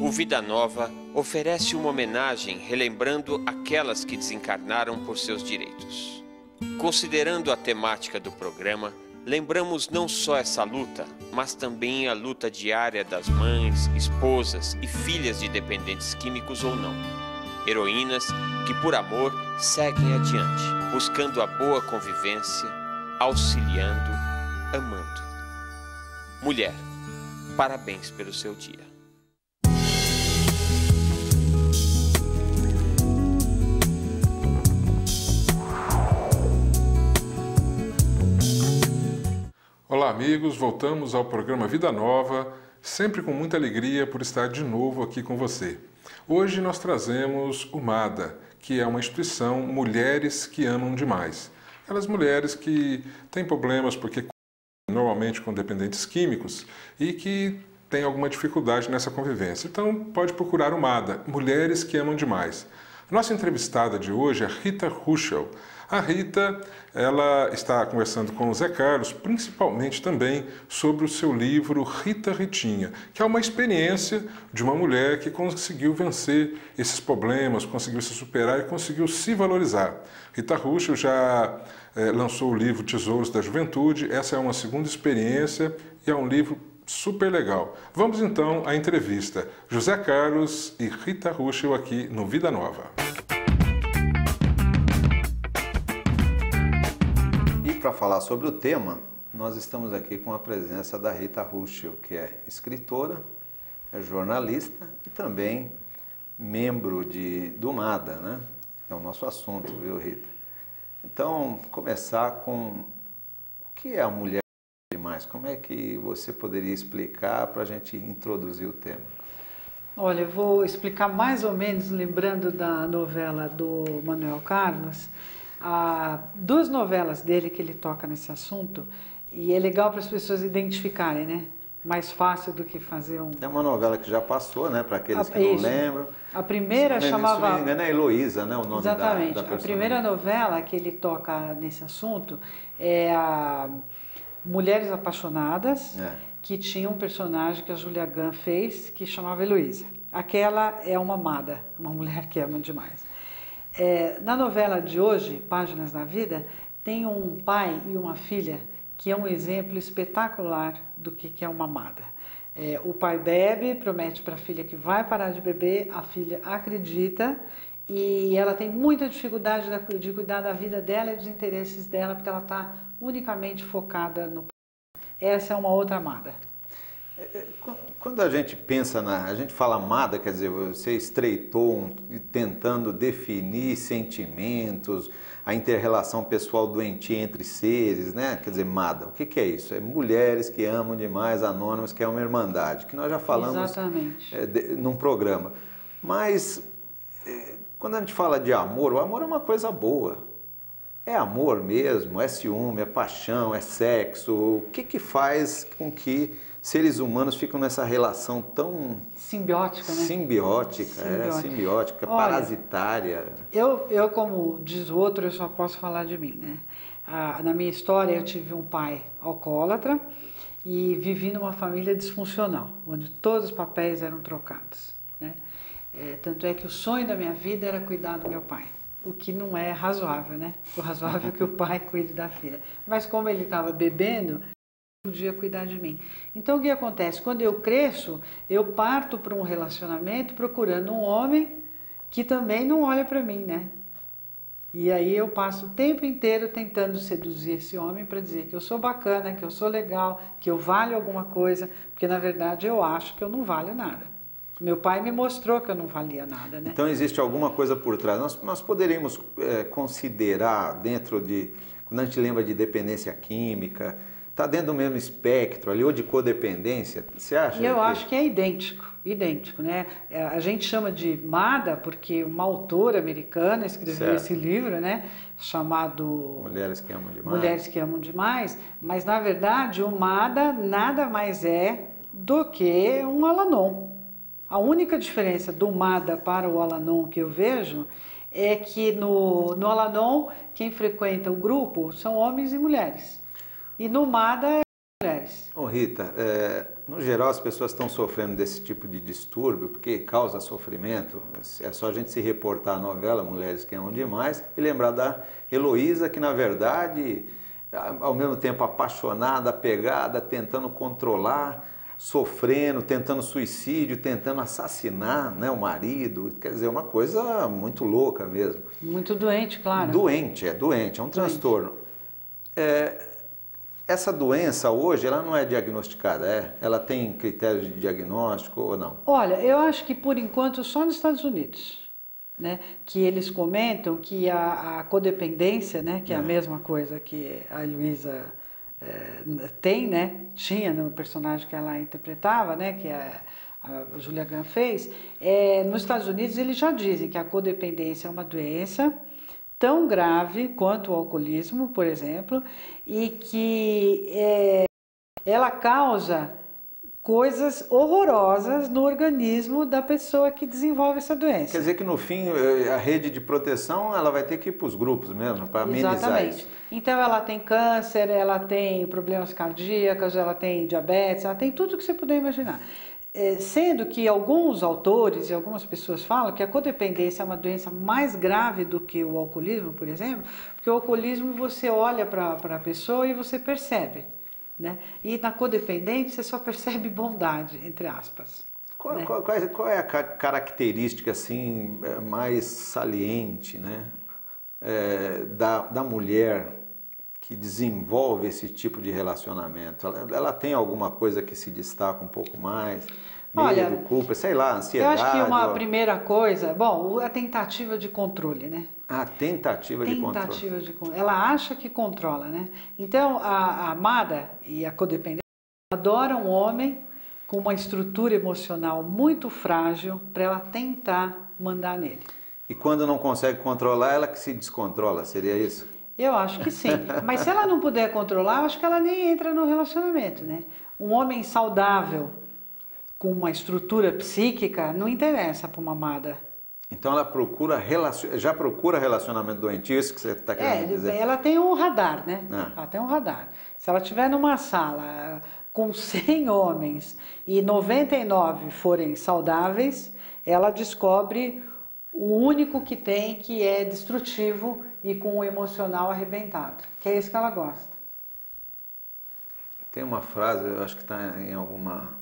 o Vida Nova oferece uma homenagem relembrando aquelas que desencarnaram por seus direitos. Considerando a temática do programa, lembramos não só essa luta, mas também a luta diária das mães, esposas e filhas de dependentes químicos ou não. Heroínas que, por amor, seguem adiante, buscando a boa convivência, auxiliando, amando. Mulher, parabéns pelo seu dia. Olá amigos, voltamos ao programa Vida Nova, sempre com muita alegria por estar de novo aqui com você. Hoje nós trazemos o MADA, que é uma instituição Mulheres que Amam Demais. Aquelas mulheres que têm problemas porque normalmente com dependentes químicos e que têm alguma dificuldade nessa convivência. Então pode procurar o MADA, Mulheres que Amam Demais. Nossa entrevistada de hoje é Rita Ruschel. A Rita, ela está conversando com o Zé Carlos, principalmente também sobre o seu livro Rita Ritinha, que é uma experiência de uma mulher que conseguiu vencer esses problemas, conseguiu se superar e conseguiu se valorizar. Rita Ruschel já lançou o livro Tesouros da Juventude, essa é uma segunda experiência e é um livro super legal. Vamos então à entrevista. José Carlos e Rita Ruschel aqui no Vida Nova. Para falar sobre o tema, nós estamos aqui com a presença da Rita Ruschel, que é escritora, é jornalista e também membro do MADA, né? É o nosso assunto, viu, Rita? Então, começar com o que é a mulher demais? Como é que você poderia explicar para a gente introduzir o tema? Olha, eu vou explicar mais ou menos lembrando da novela do Manuel Carlos. Duas novelas dele que ele toca nesse assunto, e é legal para as pessoas identificarem, né? Mais fácil do que fazer um... É uma novela que já passou, né? Para aqueles que não lembram. A primeira chamava... Se não me engano, é Heloísa, né? O nome Exatamente. da personagem. A primeira novela que ele toca nesse assunto é a Mulheres Apaixonadas, que tinha um personagem que a Julia Gunn fez, que chamava Heloísa. Aquela é uma amada, uma mulher que ama demais. Na novela de hoje, Páginas da Vida, tem um pai e uma filha que é um exemplo espetacular do que é uma amada. O pai bebe, promete para a filha que vai parar de beber, a filha acredita e ela tem muita dificuldade de cuidar da vida dela e dos interesses dela, porque ela está unicamente focada no... Essa é uma outra amada. Quando a gente pensa a gente fala amada, quer dizer, você estreitou tentando definir sentimentos, a inter-relação pessoal doentia entre seres, né? Quer dizer, amada, o que é isso? É mulheres que amam demais, anônimas, que é uma irmandade, que nós já falamos num programa. Mas quando a gente fala de amor, o amor é uma coisa boa. É amor mesmo, é ciúme, é paixão, é sexo. O que faz com que seres humanos ficam nessa relação tão... Simbiótica, né? Simbiótica, olha, parasitária. Eu, como diz o outro, eu só posso falar de mim, né? Na minha história, eu tive um pai alcoólatra e vivi numa família disfuncional, onde todos os papéis eram trocados, né? Tanto é que o sonho da minha vida era cuidar do meu pai. O que não é razoável, né? O razoável é que o pai cuide da filha. Mas como ele estava bebendo, podia cuidar de mim. Então o que acontece? Quando eu cresço, eu parto para um relacionamento procurando um homem que também não olha para mim, né? E aí eu passo o tempo inteiro tentando seduzir esse homem para dizer que eu sou bacana, que eu sou legal, que eu valho alguma coisa, porque na verdade eu acho que eu não valho nada. Meu pai me mostrou que eu não valia nada, né? Então existe alguma coisa por trás. Nós poderíamos considerar dentro de... Quando a gente lembra de dependência química, está dentro do mesmo espectro ali, ou de codependência, você acha? Eu acho que é idêntico, né? A gente chama de MADA porque uma autora americana escreveu esse livro, né? Chamado Mulheres que Amam Demais. Mulheres que Amam Demais, mas na verdade o MADA nada mais é do que um Al-Anon. A única diferença do MADA para o Al-Anon que eu vejo é que no Al-Anon quem frequenta o grupo são homens e mulheres. E no MADA é mulheres. Ô Rita, no geral as pessoas estão sofrendo desse tipo de distúrbio porque causa sofrimento. É só a gente se reportar à novela Mulheres que Amam Demais e lembrar da Heloísa, que na verdade, ao mesmo tempo apaixonada, apegada, tentando controlar, sofrendo, tentando suicídio, tentando assassinar, né, o marido. Quer dizer, uma coisa muito louca mesmo. Muito doente, claro. Doente, é um transtorno. Essa doença hoje, ela não é diagnosticada, ela tem critérios de diagnóstico ou não? Olha, eu acho que por enquanto só nos Estados Unidos, né, que eles comentam que a codependência, né, que é a mesma coisa que a Heloísa tem, né, tinha no personagem que ela interpretava, né, que a Julia Gunn fez, nos Estados Unidos eles já dizem que a codependência é uma doença tão grave quanto o alcoolismo, por exemplo, e que ela causa coisas horrorosas no organismo da pessoa que desenvolve essa doença. Quer dizer que no fim a rede de proteção ela vai ter que ir para os grupos mesmo, para amenizar isso. Então ela tem câncer, ela tem problemas cardíacos, ela tem diabetes, ela tem tudo que você puder imaginar. Sendo que alguns autores e algumas pessoas falam que a codependência é uma doença mais grave do que o alcoolismo, por exemplo, porque o alcoolismo você olha para a pessoa e você percebe, né? E na codependente você só percebe bondade, entre aspas. Qual é a característica assim, mais saliente, né, da mulher que desenvolve esse tipo de relacionamento? Ela tem alguma coisa que se destaca um pouco mais? Medo, culpa, sei lá, ansiedade? Eu acho que uma primeira coisa, bom, a tentativa de controle, né? A tentativa de controle. Ela acha que controla, né? Então, a amada e a codependente adoram um homem com uma estrutura emocional muito frágil para ela tentar mandar nele. E quando não consegue controlar, ela que se descontrola, seria isso? Eu acho que sim, mas se ela não puder controlar, eu acho que ela nem entra no relacionamento, né? Um homem saudável, com uma estrutura psíquica, não interessa para uma amada. Então ela já procura relacionamento doentio, isso que você está querendo dizer? Ela tem um radar, né? Ela tem um radar. Se ela estiver numa sala com 100 homens e 99 forem saudáveis, ela descobre o único que tem que é destrutivo e com o emocional arrebentado, que é isso que ela gosta. Tem uma frase, eu acho que está em alguma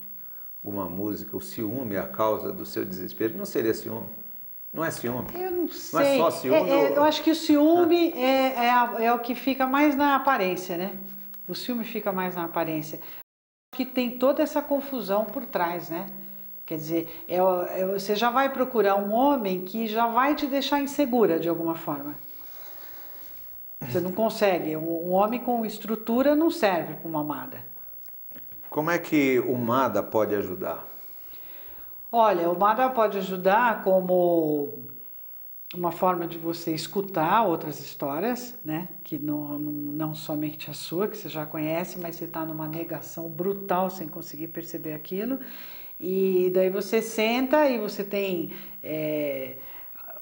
música, o ciúme é a causa do seu desespero. Não seria ciúme? Não é ciúme? Eu não sei. Não é só ciúme? Eu acho que o ciúme é o que fica mais na aparência, né? O ciúme fica mais na aparência. Acho que tem toda essa confusão por trás, né? Quer dizer, você já vai procurar um homem que já vai te deixar insegura de alguma forma. Você não consegue. Um homem com estrutura não serve para uma amada. Como é que o MADA pode ajudar? Olha, o MADA pode ajudar como uma forma de você escutar outras histórias, né? Que não somente a sua, que você já conhece, mas você está numa negação brutal sem conseguir perceber aquilo. E daí você senta e você tem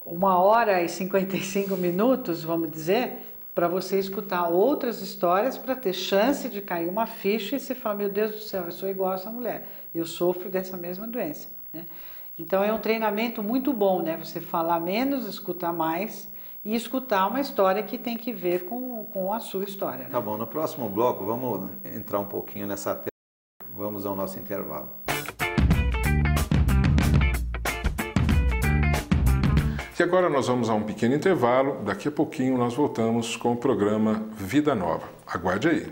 1h55, vamos dizer, para você escutar outras histórias, para ter chance de cair uma ficha e você fala, meu Deus do céu, eu sou igual a essa mulher, eu sofro dessa mesma doença, né? Então é um treinamento muito bom, né? Você falar menos, escutar mais e escutar uma história que tem que ver com a sua história, né? Tá bom, no próximo bloco vamos entrar um pouquinho nessa tela, vamos ao nosso intervalo. E agora nós vamos a um pequeno intervalo, daqui a pouquinho nós voltamos com o programa Vida Nova. Aguarde aí.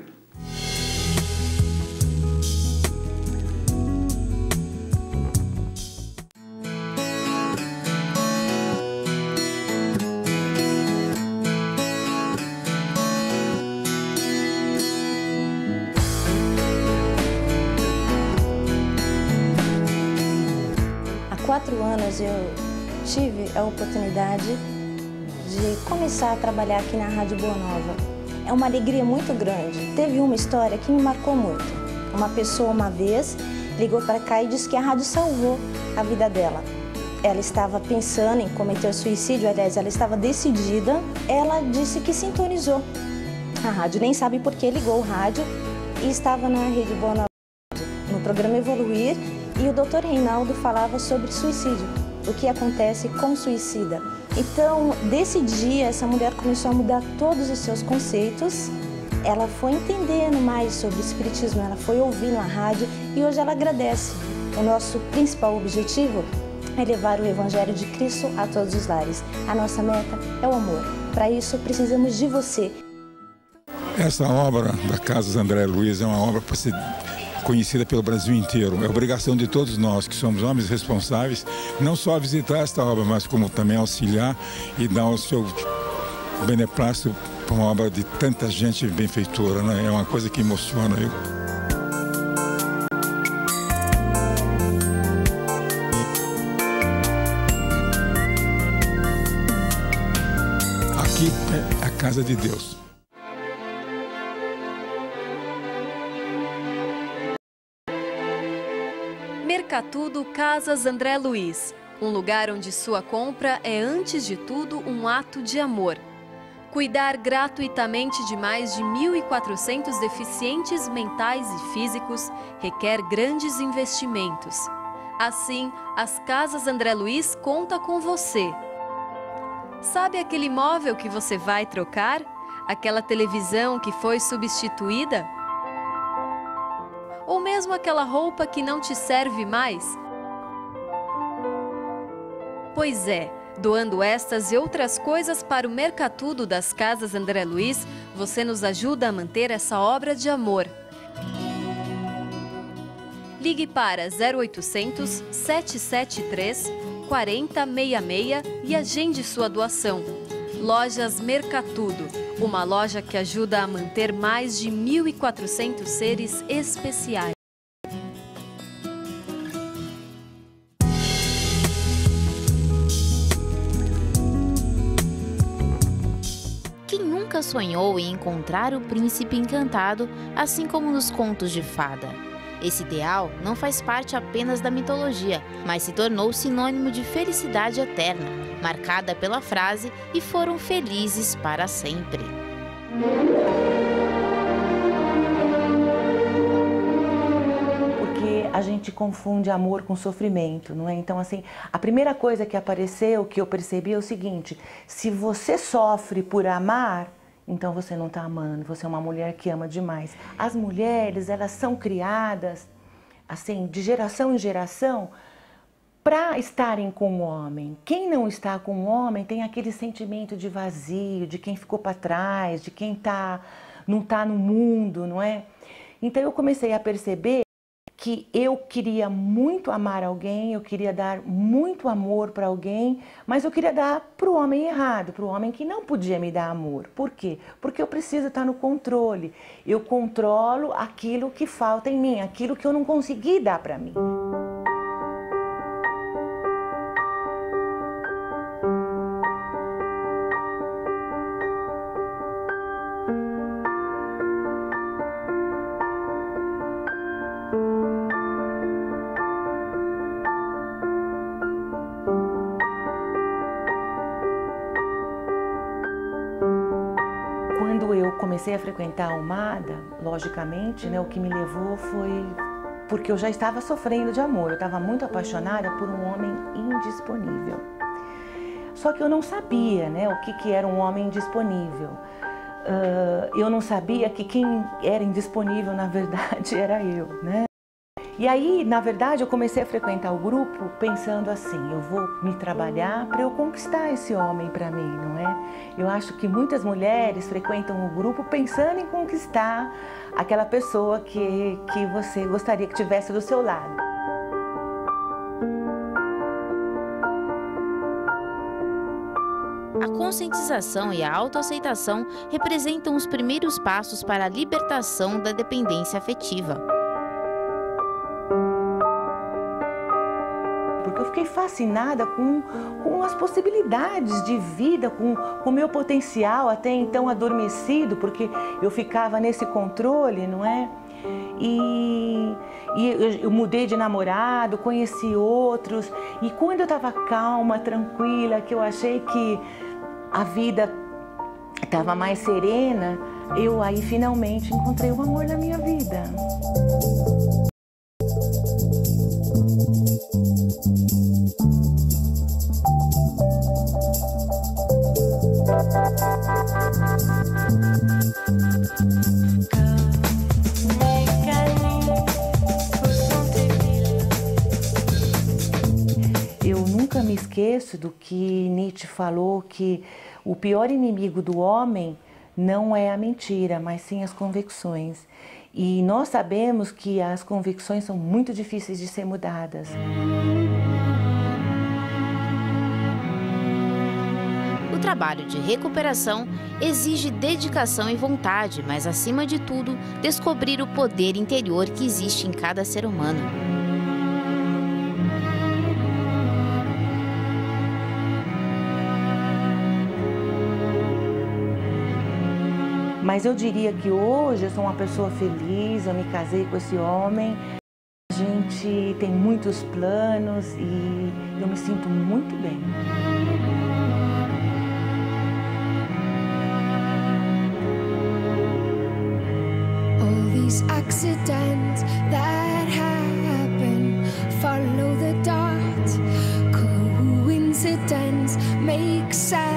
Há 4 anos eu tive a oportunidade de começar a trabalhar aqui na Rádio Boa Nova. É uma alegria muito grande. Teve uma história que me marcou muito. Uma pessoa uma vez ligou para cá e disse que a rádio salvou a vida dela. Ela estava pensando em cometer suicídio, aliás, ela estava decidida. Ela disse que sintonizou a rádio, nem sabe por que ligou o rádio e estava na Rede Boa Nova. no programa Evoluir e o Dr. Reinaldo falava sobre suicídio, o que acontece com o suicida. Então, desse dia, essa mulher começou a mudar todos os seus conceitos, ela foi entendendo mais sobre o espiritismo, ela foi ouvindo a rádio e hoje ela agradece. O nosso principal objetivo é levar o Evangelho de Cristo a todos os lares. A nossa meta é o amor. Para isso, precisamos de você. Essa obra da Casas André Luiz é uma obra para ser conhecida pelo Brasil inteiro. É obrigação de todos nós, que somos homens responsáveis, não só visitar esta obra, mas como também auxiliar e dar o seu beneplácito para uma obra de tanta gente benfeitora, né? É uma coisa que emociona eu. Aqui é a casa de Deus. Mercatudo Casas André Luiz, um lugar onde sua compra é, antes de tudo, um ato de amor. Cuidar gratuitamente de mais de 1.400 deficientes mentais e físicos requer grandes investimentos. Assim, as Casas André Luiz conta com você. Sabe aquele móvel que você vai trocar? Aquela televisão que foi substituída? Ou mesmo aquela roupa que não te serve mais? Pois é, doando estas e outras coisas para o Mercatudo das Casas André Luiz, você nos ajuda a manter essa obra de amor. Ligue para 0800 773 4066 e agende sua doação. Lojas Mercatudo, uma loja que ajuda a manter mais de 1.400 seres especiais. Quem nunca sonhou em encontrar o príncipe encantado, assim como nos contos de fada? Esse ideal não faz parte apenas da mitologia, mas se tornou sinônimo de felicidade eterna, marcada pela frase "e foram felizes para sempre". Porque a gente confunde amor com sofrimento, não é? Então, assim, a primeira coisa que apareceu, que eu percebi é o seguinte: se você sofre por amar, então você não está amando, você é uma mulher que ama demais. As mulheres, elas são criadas, assim, de geração em geração, para estarem com o homem. Quem não está com o homem tem aquele sentimento de vazio, de quem ficou para trás, de quem não está no mundo, não é? Então eu comecei a perceber que eu queria muito amar alguém, eu queria dar muito amor para alguém, mas eu queria dar para o homem errado, para o homem que não podia me dar amor. Por quê? Porque eu preciso estar no controle. Eu controlo aquilo que falta em mim, aquilo que eu não consegui dar para mim. Quando eu comecei a frequentar a Umada, logicamente, né, o que me levou foi porque eu já estava sofrendo de amor. Eu estava muito apaixonada por um homem indisponível. Só que eu não sabia, né, o que era um homem indisponível. Eu não sabia que quem era indisponível, na verdade, era eu, né? E aí, na verdade, eu comecei a frequentar o grupo pensando assim: eu vou me trabalhar para eu conquistar esse homem para mim, não é? Eu acho que muitas mulheres frequentam o grupo pensando em conquistar aquela pessoa que você gostaria que tivesse do seu lado. A conscientização e a autoaceitação representam os primeiros passos para a libertação da dependência afetiva. Porque eu fiquei fascinada com as possibilidades de vida, com o meu potencial até então adormecido, porque eu ficava nesse controle, não é? E eu mudei de namorado, conheci outros, e quando eu estava calma, tranquila, que eu achei que a vida estava mais serena, eu aí finalmente encontrei o amor da minha vida. esqueço do que Nietzsche falou, que o pior inimigo do homem não é a mentira, mas sim as convicções. E nós sabemos que as convicções são muito difíceis de ser mudadas. O trabalho de recuperação exige dedicação e vontade, mas, acima de tudo, descobrir o poder interior que existe em cada ser humano. Mas eu diria que hoje eu sou uma pessoa feliz, eu me casei com esse homem, a gente tem muitos planos e eu me sinto muito bem. All these accidents that happen, follow the dot, coincidence makes sense.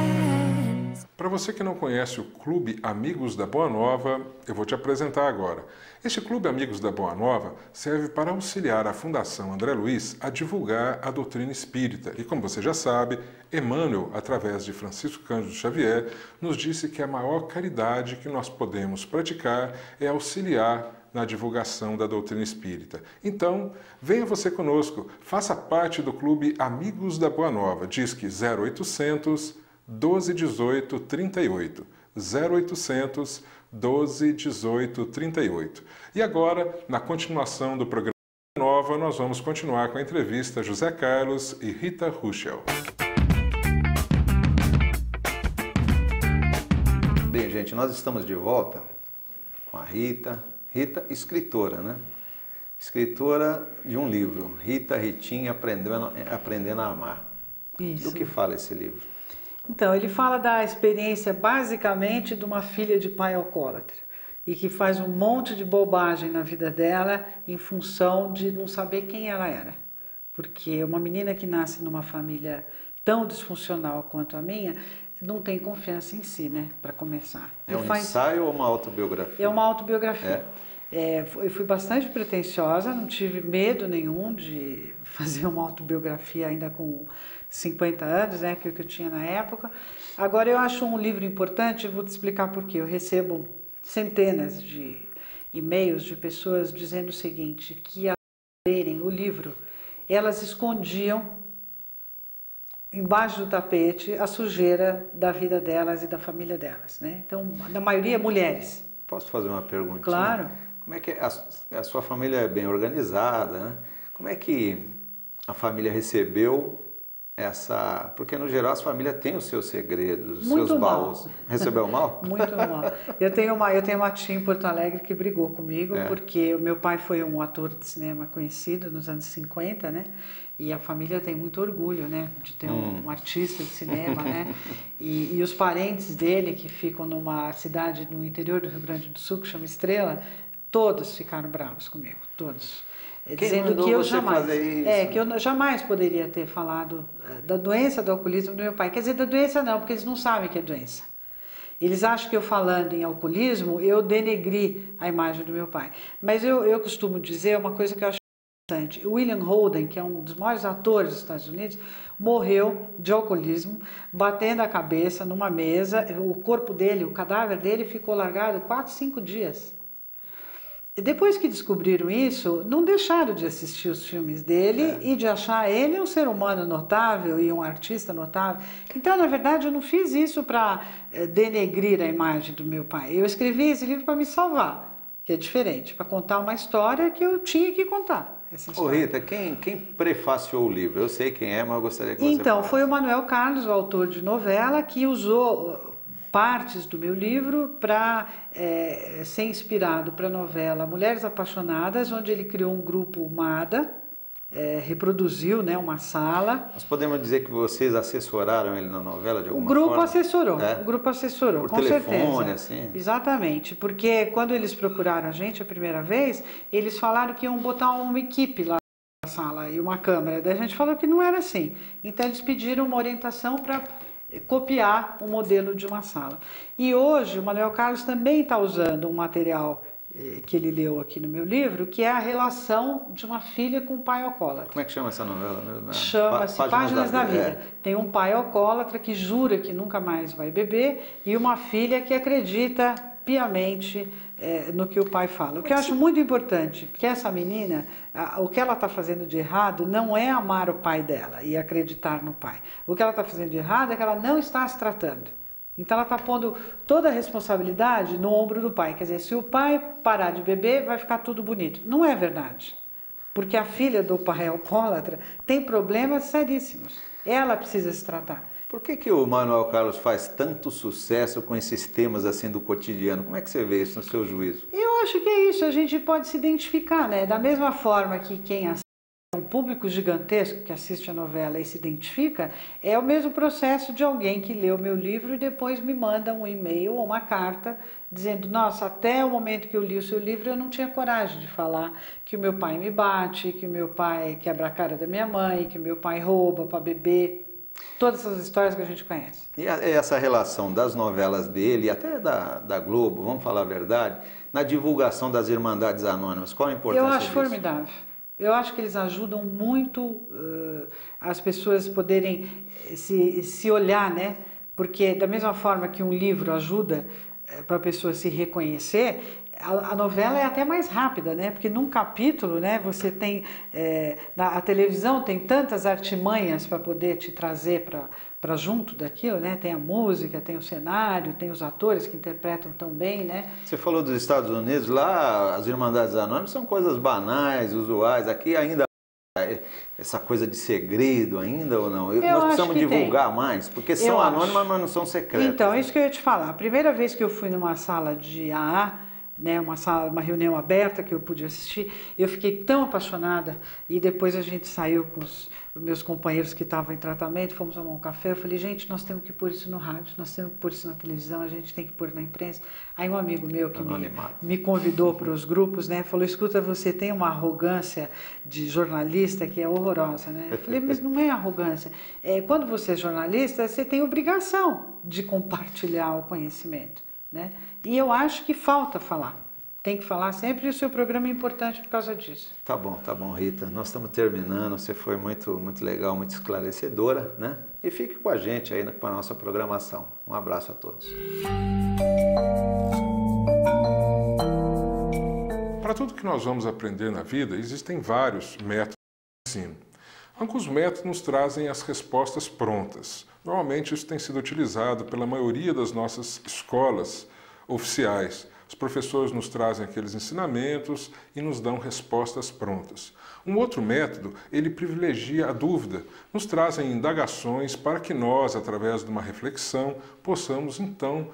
Para você que não conhece o Clube Amigos da Boa Nova, eu vou te apresentar agora. Este Clube Amigos da Boa Nova serve para auxiliar a Fundação André Luiz a divulgar a doutrina espírita. E como você já sabe, Emmanuel, através de Francisco Cândido Xavier, nos disse que a maior caridade que nós podemos praticar é auxiliar na divulgação da doutrina espírita. Então, venha você conosco, faça parte do Clube Amigos da Boa Nova. Disque 0800 12 18 38, 0800 12 18 38. E agora, na continuação do programa Nova, nós vamos continuar com a entrevista José Carlos e Rita Ruschel. Bem, gente, nós estamos de volta com a Rita. Rita, escritora, né? Escritora de um livro, Ritinha, Aprendendo a Amar. Isso. Do que fala esse livro? Então, ele fala da experiência basicamente de uma filha de pai alcoólatra e que faz um monte de bobagem na vida dela em função de não saber quem ela era. Porque uma menina que nasce numa família tão disfuncional quanto a minha não tem confiança em si, né, para começar. É um ensaio ou uma autobiografia? É uma autobiografia. Eu fui bastante pretensiosa, não tive medo nenhum de fazer uma autobiografia ainda com 50 anos, né, que eu tinha na época. Agora, eu acho um livro importante, vou te explicar por quê. Eu recebo centenas de e-mails de pessoas dizendo o seguinte, que ao lerem o livro, elas escondiam embaixo do tapete a sujeira da vida delas e da família delas, né? Então, na maioria, mulheres. Posso fazer uma perguntinha? Claro. Como é que a sua família é bem organizada, né? Como é que a família recebeu essa... Porque, no geral, as famílias têm os seus segredos, os seus baús. Recebeu mal? Muito mal. Eu tenho uma tia em Porto Alegre que brigou comigo, porque o meu pai foi um ator de cinema conhecido nos anos 50, né? E a família tem muito orgulho, né? De ter um artista de cinema, né? E os parentes dele, que ficam numa cidade no interior do Rio Grande do Sul, que chama Estrela, todos ficaram bravos comigo, todos. Dizendo que eu jamais poderia ter falado da doença do alcoolismo do meu pai. Quer dizer, da doença não, porque eles não sabem que é doença. Eles acham que eu falando em alcoolismo, eu denegri a imagem do meu pai. Mas eu costumo dizer uma coisa que eu acho interessante. O William Holden, que é um dos maiores atores dos Estados Unidos, morreu de alcoolismo, batendo a cabeça numa mesa. O corpo dele, o cadáver dele ficou largado 4, 5 dias. Depois que descobriram isso, não deixaram de assistir os filmes dele e de achar ele um ser humano notável e um artista notável. Então, na verdade, eu não fiz isso para denegrir a imagem do meu pai. Eu escrevi esse livro para me salvar, que é diferente, para contar uma história que eu tinha que contar. Ô Rita, quem prefaciou o livro? Eu sei quem é, mas eu gostaria que você falasse. Foi o Manuel Carlos, o autor de novela, que usou partes do meu livro para ser inspirado para a novela Mulheres Apaixonadas, onde ele criou um grupo MADA, reproduziu, né, uma sala. Nós podemos dizer que vocês assessoraram ele na novela de alguma forma? O grupo assessorou, por com telefone, certeza. Assim? Exatamente, porque quando eles procuraram a gente a primeira vez, eles falaram que iam botar uma equipe lá na sala e uma câmera. Daí a gente falou que não era assim. Então eles pediram uma orientação para copiar o modelo de uma sala. E hoje o Manuel Carlos também está usando um material que ele leu aqui no meu livro, que é a relação de uma filha com um pai alcoólatra. Como é que chama essa novela? Chama-se Páginas da Vida. Tem um pai alcoólatra que jura que nunca mais vai beber e uma filha que acredita piamente no que o pai fala. O que eu acho muito importante, porque essa menina, o que ela está fazendo de errado não é amar o pai dela e acreditar no pai. O que ela está fazendo de errado é que ela não está se tratando. Então ela está pondo toda a responsabilidade no ombro do pai. Quer dizer, se o pai parar de beber, vai ficar tudo bonito. Não é verdade. Porque a filha do pai alcoólatra tem problemas seríssimos. Ela precisa se tratar. Por que o Manuel Carlos faz tanto sucesso com esses temas assim do cotidiano? Como é que você vê isso no seu juízo? Eu acho que é isso, a gente pode se identificar, né? Da mesma forma que quem assiste, um público gigantesco que assiste a novela e se identifica, é o mesmo processo de alguém que lê o meu livro e depois me manda um e-mail ou uma carta dizendo, nossa, até o momento que eu li o seu livro eu não tinha coragem de falar que o meu pai me bate, que o meu pai quebra a cara da minha mãe, que o meu pai rouba para beber. Todas essas histórias que a gente conhece. E essa relação das novelas dele, e até da Globo, vamos falar a verdade, na divulgação das Irmandades Anônimas, qual a importância disso? Eu acho formidável. Eu acho que eles ajudam muito as pessoas poderem se olhar, né? Porque da mesma forma que um livro ajuda para a pessoa se reconhecer, a novela é até mais rápida, né? Porque num capítulo, né, você tem... a televisão tem tantas artimanhas para poder te trazer para junto daquilo, né? Tem a música, tem o cenário, tem os atores que interpretam tão bem, né? Você falou dos Estados Unidos, lá as Irmandades Anônimas são coisas banais, usuais. Aqui ainda essa coisa de segredo ainda ou não? Nós precisamos divulgar mais, porque são anônimas, mas não são secretas. Então, isso que eu ia te falar. A primeira vez que eu fui numa sala de AA, né, uma reunião aberta que eu pude assistir, eu fiquei tão apaixonada e depois a gente saiu com os meus companheiros que estavam em tratamento, fomos tomar um café, eu falei, gente, nós temos que pôr isso no rádio, nós temos que pôr isso na televisão, a gente tem que pôr na imprensa. Aí um amigo meu que me convidou para os grupos, né, falou, escuta, você tem uma arrogância de jornalista que é horrorosa, né? Eu falei, mas não é arrogância, quando você é jornalista, você tem obrigação de compartilhar o conhecimento, né? E eu acho que falta falar. Tem que falar sempre e o seu programa é importante por causa disso. Tá bom, Rita. Nós estamos terminando. Você foi muito legal, muito esclarecedora, né? E fique com a gente aí com a nossa programação. Um abraço a todos. Para tudo que nós vamos aprender na vida, existem vários métodos de ensino. Alguns métodos nos trazem as respostas prontas. Normalmente isso tem sido utilizado pela maioria das nossas escolas oficiais. Os professores nos trazem aqueles ensinamentos e nos dão respostas prontas. Um outro método, ele privilegia a dúvida. Nos trazem indagações para que nós, através de uma reflexão, possamos então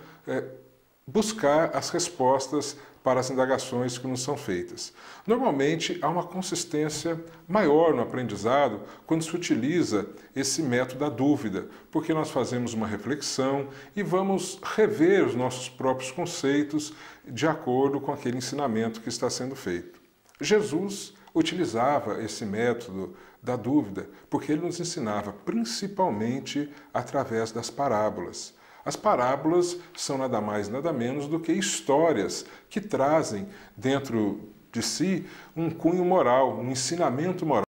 buscar as respostas para as indagações que nos são feitas. Normalmente, há uma consistência maior no aprendizado quando se utiliza esse método da dúvida, porque nós fazemos uma reflexão e vamos rever os nossos próprios conceitos de acordo com aquele ensinamento que está sendo feito. Jesus utilizava esse método da dúvida porque ele nos ensinava principalmente através das parábolas. As parábolas são nada mais, nada menos do que histórias que trazem dentro de si um cunho moral, um ensinamento moral.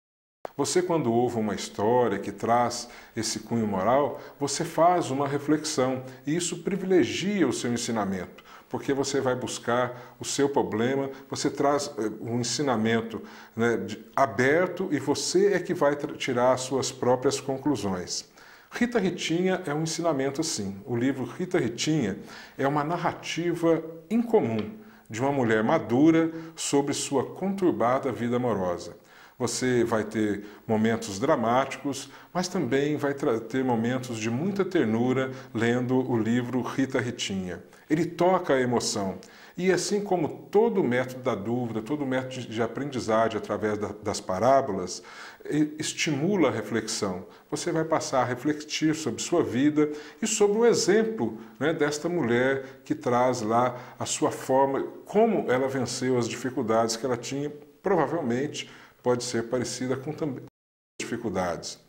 Você, quando ouve uma história que traz esse cunho moral, você faz uma reflexão e isso privilegia o seu ensinamento, porque você vai buscar o seu problema, você traz um ensinamento, né, aberto e você é que vai tirar as suas próprias conclusões. Rita Ritinha é um ensinamento assim. O livro Rita Ritinha é uma narrativa incomum de uma mulher madura sobre sua conturbada vida amorosa. Você vai ter momentos dramáticos, mas também vai ter momentos de muita ternura lendo o livro Rita Ritinha. Ele toca a emoção. E assim como todo o método da dúvida, todo o método de aprendizagem através das parábolas, estimula a reflexão. Você vai passar a refletir sobre sua vida e sobre o exemplo, né, desta mulher que traz lá a sua forma, como ela venceu as dificuldades que ela tinha, provavelmente pode ser parecida com também dificuldades.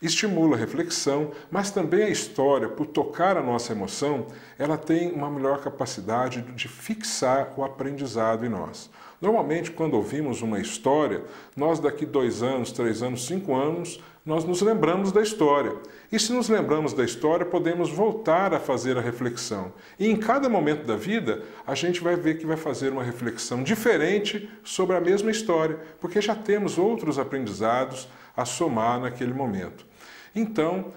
Estimula a reflexão, mas também a história, por tocar a nossa emoção, ela tem uma melhor capacidade de fixar o aprendizado em nós. Normalmente, quando ouvimos uma história, nós daqui 2 anos, 3 anos, 5 anos, nós nos lembramos da história. E se nos lembramos da história, podemos voltar a fazer a reflexão. E em cada momento da vida, a gente vai ver que vai fazer uma reflexão diferente sobre a mesma história, porque já temos outros aprendizados a somar naquele momento. Então,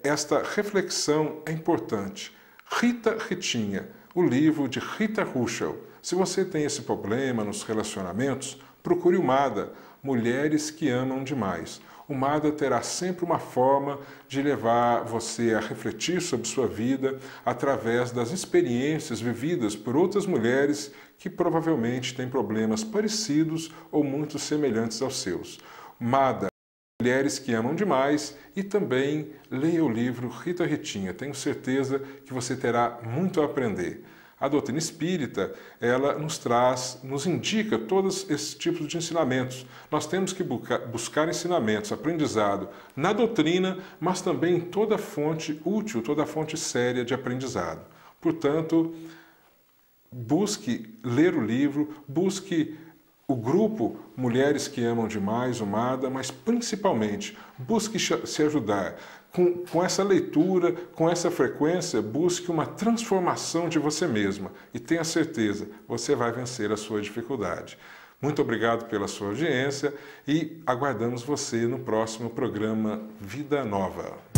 esta reflexão é importante. Rita Ritinha, o livro de Rita Ruschel. Se você tem esse problema nos relacionamentos, procure o MADA, Mulheres que Amam Demais. O MADA terá sempre uma forma de levar você a refletir sobre sua vida através das experiências vividas por outras mulheres que provavelmente têm problemas parecidos ou muito semelhantes aos seus. MADA, Mulheres que Amam Demais, e também leia o livro Rita Ritinha. Tenho certeza que você terá muito a aprender. A doutrina espírita, ela nos indica todos esses tipos de ensinamentos. Nós temos que buscar ensinamentos, aprendizado na doutrina, mas também em toda fonte útil, toda fonte séria de aprendizado. Portanto, busque ler o livro, busque o grupo Mulheres que Amam Demais, o MADA, mas principalmente busque se ajudar. Com essa leitura, com essa frequência, busque uma transformação de você mesma e tenha certeza, você vai vencer a sua dificuldade. Muito obrigado pela sua audiência e aguardamos você no próximo programa Vida Nova.